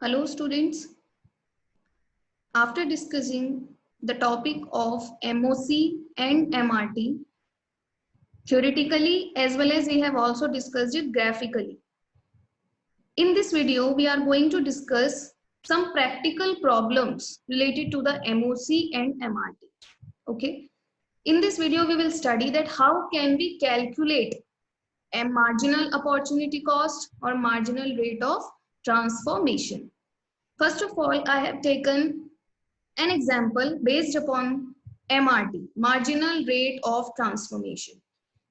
Hello students, after discussing the topic of MOC and MRT theoretically as well as we have also discussed it graphically. In this video, we are going to discuss some practical problems related to the MOC and MRT. Okay. In this video, we will study that how can we calculate a marginal opportunity cost or marginal rate of transformation. First of all, I have taken an example based upon MRT, marginal rate of transformation.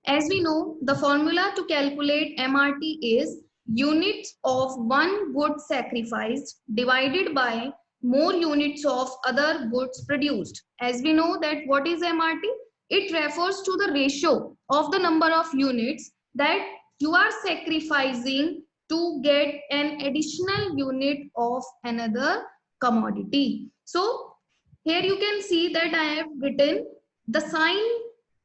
As we know, the formula to calculate MRT is units of one good sacrificed divided by more units of other goods produced. As we know that what is MRT? It refers to the ratio of the number of units that you are sacrificing to get an additional unit of another commodity. So here you can see that I have written the sign,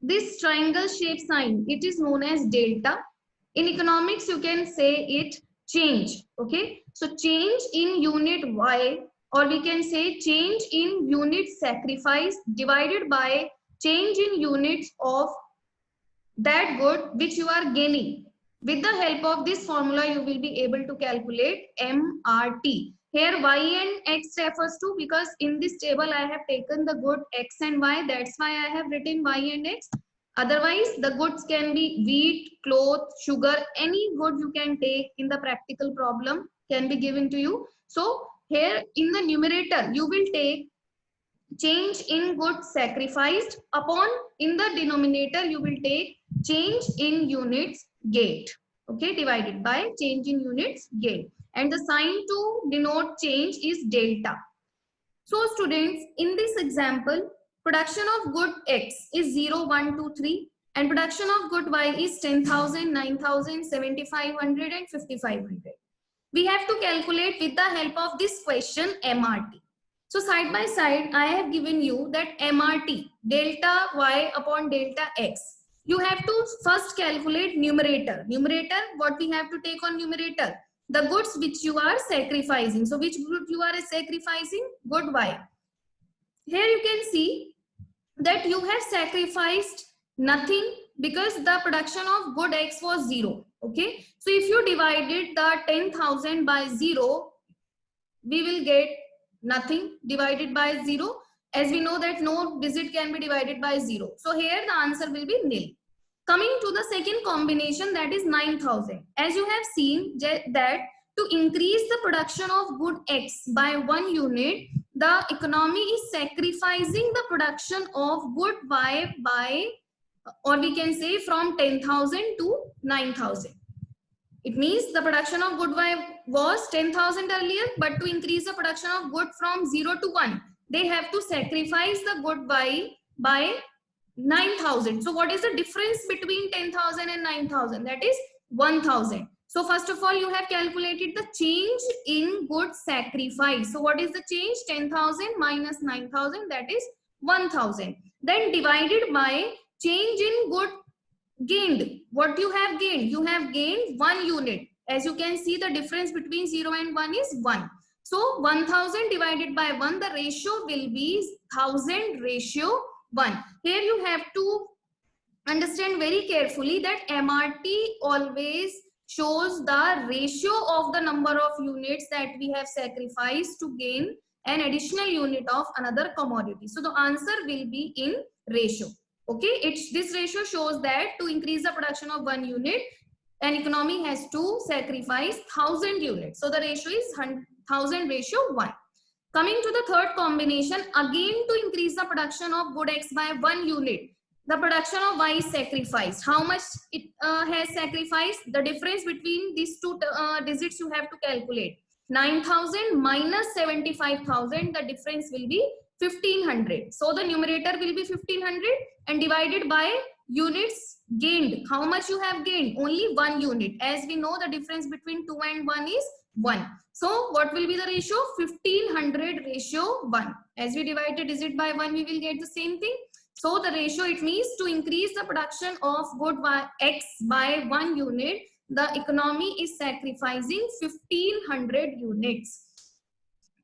this triangle shaped sign, it is known as delta. In economics, you can say it change. Okay, so change in unit Y, or we can say change in unit sacrifice divided by change in units of that good which you are gaining. With the help of this formula, you will be able to calculate MRT. Here y and x refers to, because in this table I have taken the good x and y, that's why I have written y and x. Otherwise, the goods can be wheat, cloth, sugar, any good you can take in the practical problem can be given to you. So here in the numerator, you will take change in goods sacrificed, upon in the denominator you will take change in units gained, okay, divided by change in units gained, and the sign to denote change is delta. So students, in this example, production of good X is 0, 1, 2, 3 and production of good Y is 10,000, 9,000, 7,500 and 5,500. We have to calculate with the help of this question MRT. So side by side, I have given you that MRT, delta Y upon delta X. You have to first calculate numerator. Numerator, what we have to take on numerator? The goods which you are sacrificing. So which good you are sacrificing? Good Y. Here you can see that you have sacrificed nothing because the production of good X was 0. Okay. So if you divided the 10,000 by 0, we will get nothing divided by 0. As we know that no digit can be divided by 0. So here the answer will be nil. Coming to the second combination, that is 9,000. As you have seen that to increase the production of good X by 1 unit, the economy is sacrificing the production of good Y by, or we can say from 10,000 to 9,000. It means the production of good Y was 10,000 earlier, but to increase the production of good from 0 to 1, they have to sacrifice the good Y by 9,000. So what is the difference between 10,000 and 9,000? That is 1,000. So first of all, you have calculated the change in good sacrifice. So what is the change? 10,000 minus 9,000, that is 1,000. Then divided by change in good gained. What you have gained? You have gained 1 unit. As you can see, the difference between 0 and 1 is 1. So 1,000 divided by 1, the ratio will be 1,000 ratio 1. Here you have to understand very carefully that MRT always shows the ratio of the number of units that we have sacrificed to gain an additional unit of another commodity. So the answer will be in ratio. Okay, this ratio shows that to increase the production of 1 unit, an economy has to sacrifice 1,000 units. So the ratio is 1,000 ratio 1. Coming to the third combination, again to increase the production of good X by 1 unit, the production of Y is sacrificed. How much it has sacrificed? The difference between these two digits you have to calculate. 9,000 minus 75,000, the difference will be 1,500. So the numerator will be 1,500 and divided by units gained. How much you have gained? Only 1 unit. As we know, the difference between 2 and 1 is 1. So what will be the ratio? 1,500 ratio 1. As we divide a digit by 1, we will get the same thing. So the ratio, it means to increase the production of good X by 1 unit, the economy is sacrificing 1,500 units.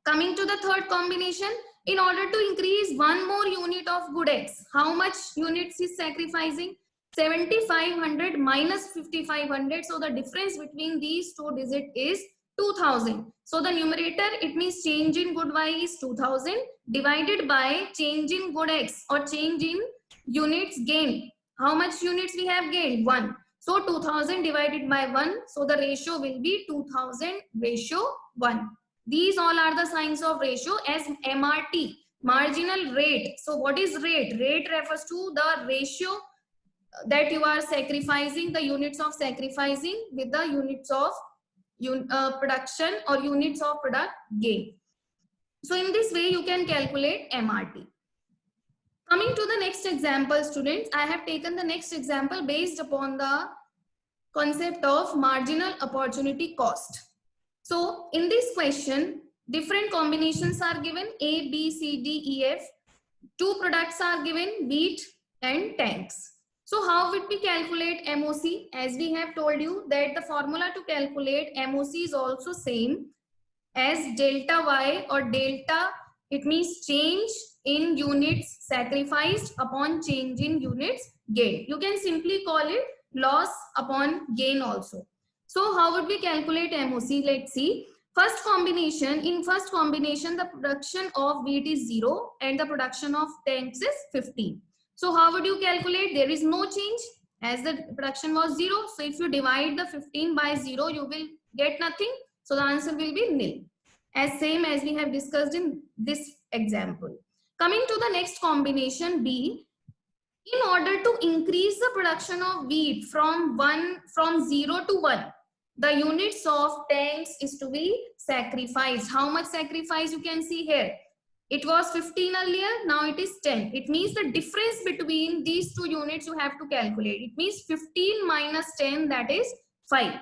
Coming to the third combination, in order to increase one more unit of good X, how much units is sacrificing? 7500 minus 5500. So the difference between these two digits is 2000. So the numerator, it means change in good Y is 2000 divided by change in good X or change in units gained. How much units we have gained? 1. So 2000 divided by 1. So the ratio will be 2000 ratio 1. These all are the signs of ratio as MRT, marginal rate. So what is rate? Rate refers to the ratio that you are sacrificing, the units of sacrificing with the units of production or units of product gain. So in this way you can calculate MRT. Coming to the next example, students, I have taken the next example based upon the concept of marginal opportunity cost. So in this question, different combinations are given, A, B, C, D, E, F. Two products are given, wheat and tanks. So how would we calculate MOC? As we have told you that the formula to calculate MOC is also same as delta Y or delta, it means change in units sacrificed upon change in units gained. You can simply call it loss upon gain also. So how would we calculate MOC? Let's see. First combination, in first combination, the production of wheat is 0 and the production of tanks is 15. So how would you calculate? There is no change as the production was 0. So if you divide the 15 by 0, you will get nothing. So the answer will be nil. As same as we have discussed in this example. Coming to the next combination B, in order to increase the production of wheat from 0 to 1, the units of tanks is to be sacrificed. How much sacrifice you can see here? It was 15 earlier, now it is 10. It means the difference between these two units you have to calculate. It means 15 minus 10, that is 5.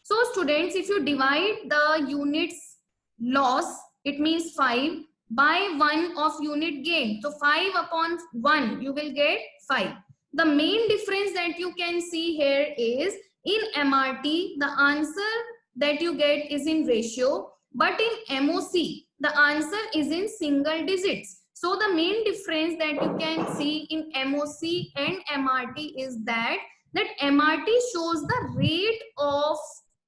So students, if you divide the units loss, it means 5 by 1 of unit gain. So 5 upon 1, you will get 5. The main difference that you can see here is in MRT, the answer that you get is in ratio, but in MOC, the answer is in single digits. So the main difference that you can see in MOC and MRT is that MRT shows the rate of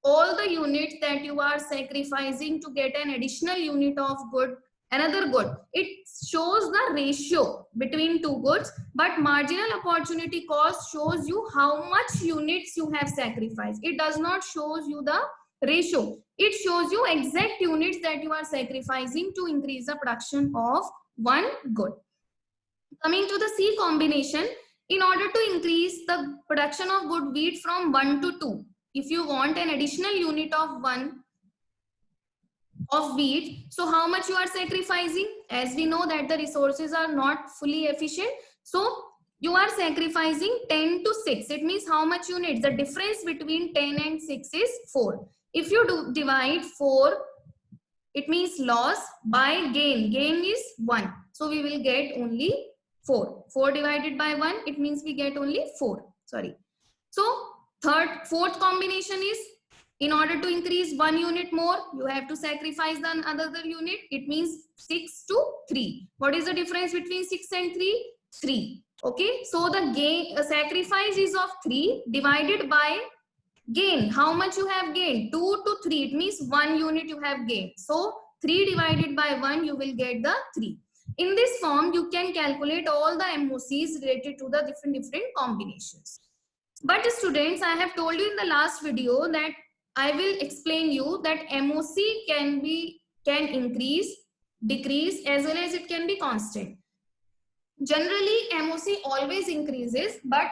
all the units that you are sacrificing to get an additional unit of good, another good. It shows the ratio between two goods, but marginal opportunity cost shows you how much units you have sacrificed. It does not show you the ratio. It shows you exact units that you are sacrificing to increase the production of one good. Coming to the C combination, in order to increase the production of good wheat from 1 to 2, if you want an additional unit of 1 of wheat, so how much you are sacrificing? As we know that the resources are not fully efficient, so you are sacrificing 10 to 6. It means how much units? The difference between 10 and 6 is 4. If you divide 4, it means loss by gain. Gain is 1. So we will get only 4. 4 divided by 1, it means we get only 4. Sorry. So fourth combination is, in order to increase 1 unit more, you have to sacrifice the another unit. It means 6 to 3. What is the difference between 6 and 3? 3. Okay. So the gain sacrifice is of 3 divided by gain. How much you have gained? 2 to 3. It means 1 unit you have gained. So 3 divided by 1, you will get the 3. In this form, you can calculate all the MOCs related to the different combinations. But students, I have told you in the last video that I will explain you that MOC can increase, decrease, as well as it can be constant. Generally, MOC always increases, but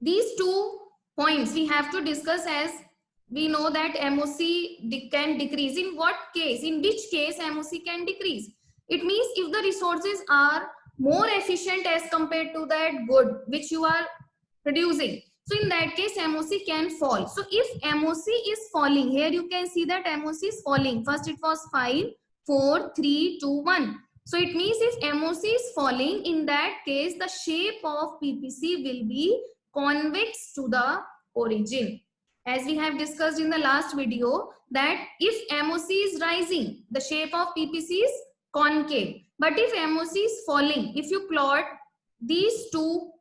these 2 points we have to discuss, as we know that MOC can decrease. In what case? In which case MOC can decrease? It means if the resources are more efficient as compared to that good which you are producing. So in that case, MOC can fall. So if MOC is falling, here you can see that MOC is falling. First it was 5, 4, 3, 2, 1. So it means if MOC is falling, in that case, the shape of PPC will be convex to the origin. as we have discussed in the last video, that if MOC is rising, the shape of PPC is concave. But if MOC is falling, if you plot these two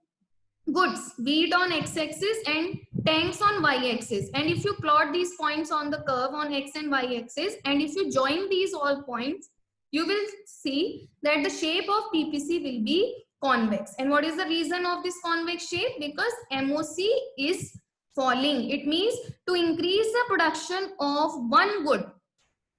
goods, wheat on x-axis and tanks on y-axis, and if you plot these points on the curve on x and y-axis, and if you join these all points, you will see that the shape of PPC will be convex. And what is the reason of this convex shape? Because MOC is falling. It means to increase the production of one good,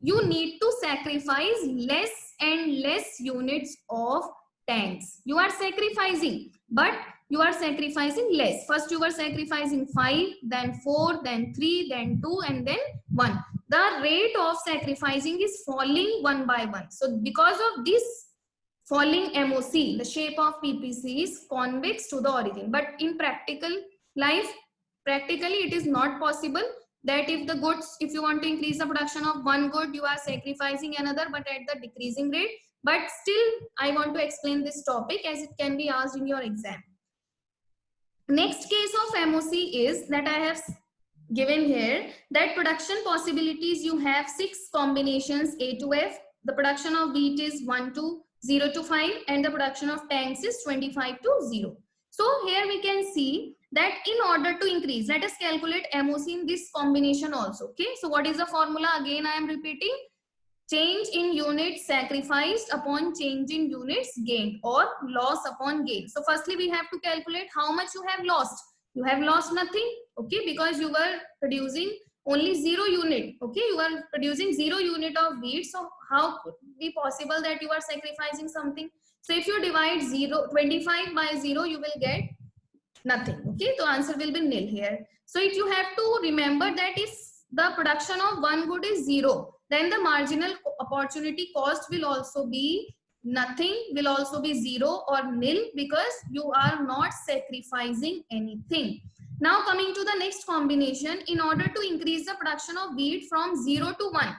you need to sacrifice less and less units of tanks. You are sacrificing, but you are sacrificing less. First you were sacrificing 5, then 4, then 3, then 2, and then 1. The rate of sacrificing is falling one by one. So because of this falling MOC, the shape of PPC is convex to the origin. But in practical life, practically it is not possible that if the goods, if you want to increase the production of one good, you are sacrificing another, but at the decreasing rate. But still, I want to explain this topic as it can be asked in your exam. Next case of MOC is that I have given here, that production possibilities, you have 6 combinations A to F. The production of wheat is 1 to 0 to 5, and the production of tanks is 25 to 0. So here we can see that in order to increase, let us calculate MOC in this combination also. Okay, so what is the formula? Again I am repeating: change in units sacrificed upon change in units gained, or loss upon gain. So firstly we have to calculate how much you have lost. You have lost nothing, okay, because you were producing only 0 unit. Okay, you are producing 0 unit of wheat, so how could it be possible that you are sacrificing something? So if you divide 25 by 0, you will get nothing. Okay, so answer will be nil here. So if you have to remember that if the production of one good is 0, then the marginal opportunity cost will also be nothing, will also be 0 or nil, because you are not sacrificing anything. Now coming to the next combination, in order to increase the production of wheat from 0 to 1,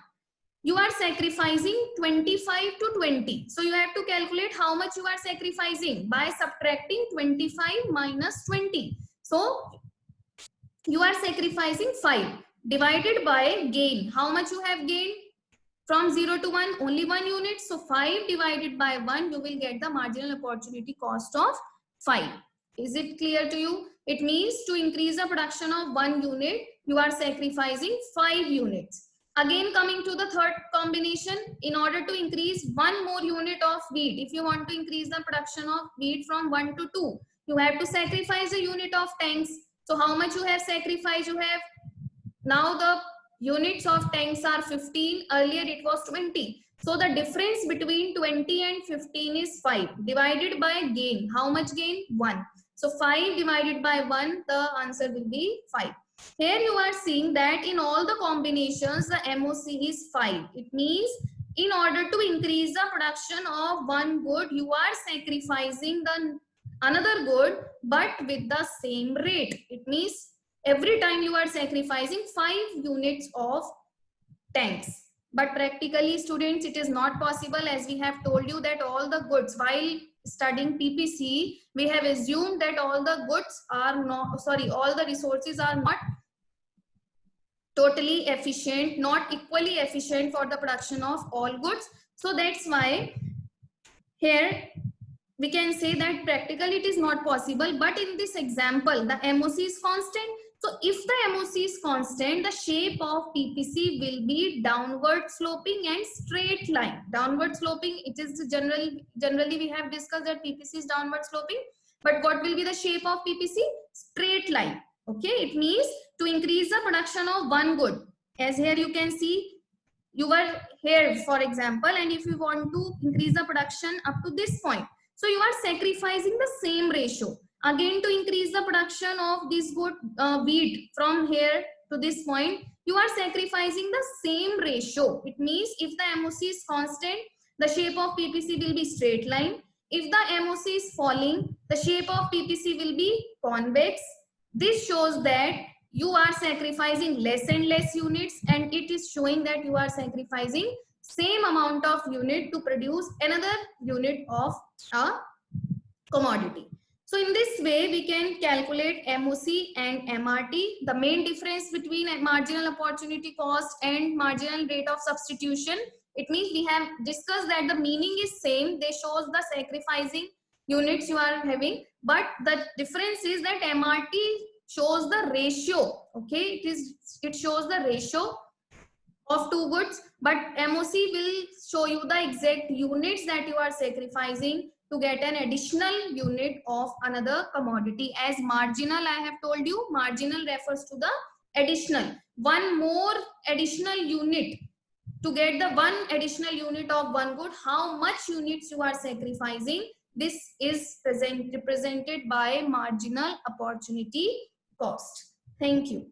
you are sacrificing 25 to 20. So you have to calculate how much you are sacrificing by subtracting 25 minus 20. So you are sacrificing 5 divided by gain. How much you have gained? From 0 to 1, only 1 unit. So 5 divided by 1, you will get the marginal opportunity cost of 5. Is it clear to you? It means to increase the production of 1 unit, you are sacrificing 5 units. Again coming to the third combination, in order to increase 1 more unit of wheat, if you want to increase the production of wheat from 1 to 2, you have to sacrifice a unit of tanks. So how much you have sacrificed? You have, now the units of tanks are 15, earlier it was 20. So the difference between 20 and 15 is 5 divided by gain. How much gain? 1. So 5 divided by 1, the answer will be 5. Here you are seeing that in all the combinations, the MOC is 5. It means in order to increase the production of one good, you are sacrificing the another good, but with the same rate. It means every time you are sacrificing 5 units of tanks. But practically, students, it is not possible, as we have told you that all the goods, while studying PPC, we have assumed that all the goods are not, all the resources are not totally efficient, not equally efficient for the production of all goods. So that's why here we can say that practically it is not possible. But in this example, the MOC is constant. So if the MOC is constant, the shape of PPC will be downward sloping and straight line. Downward sloping, it is generally we have discussed that PPC is downward sloping. But what will be the shape of PPC? Straight line. Okay, it means to increase the production of one good. As here you can see, you were here for example, and if you want to increase the production up to this point, so you are sacrificing the same ratio. Again, to increase the production of this good wheat from here to this point, you are sacrificing the same ratio. It means if the MOC is constant, the shape of PPC will be straight line. If the MOC is falling, the shape of PPC will be convex. This shows that you are sacrificing less and less units, and it is showing that you are sacrificing same amount of unit to produce another unit of a commodity. So in this way, we can calculate MOC and MRT. The main difference between a marginal opportunity cost and marginal rate of substitution, it means we have discussed that the meaning is same. They shows the sacrificing units you are having, but the difference is that MRT shows the ratio. Okay, it shows the ratio of two goods, but MOC will show you the exact units that you are sacrificing to get an additional unit of another commodity. As marginal, I have told you, marginal refers to the additional, one more additional unit. To get the one additional unit of one good, how much units you are sacrificing, this is represented by marginal opportunity cost. Thank you.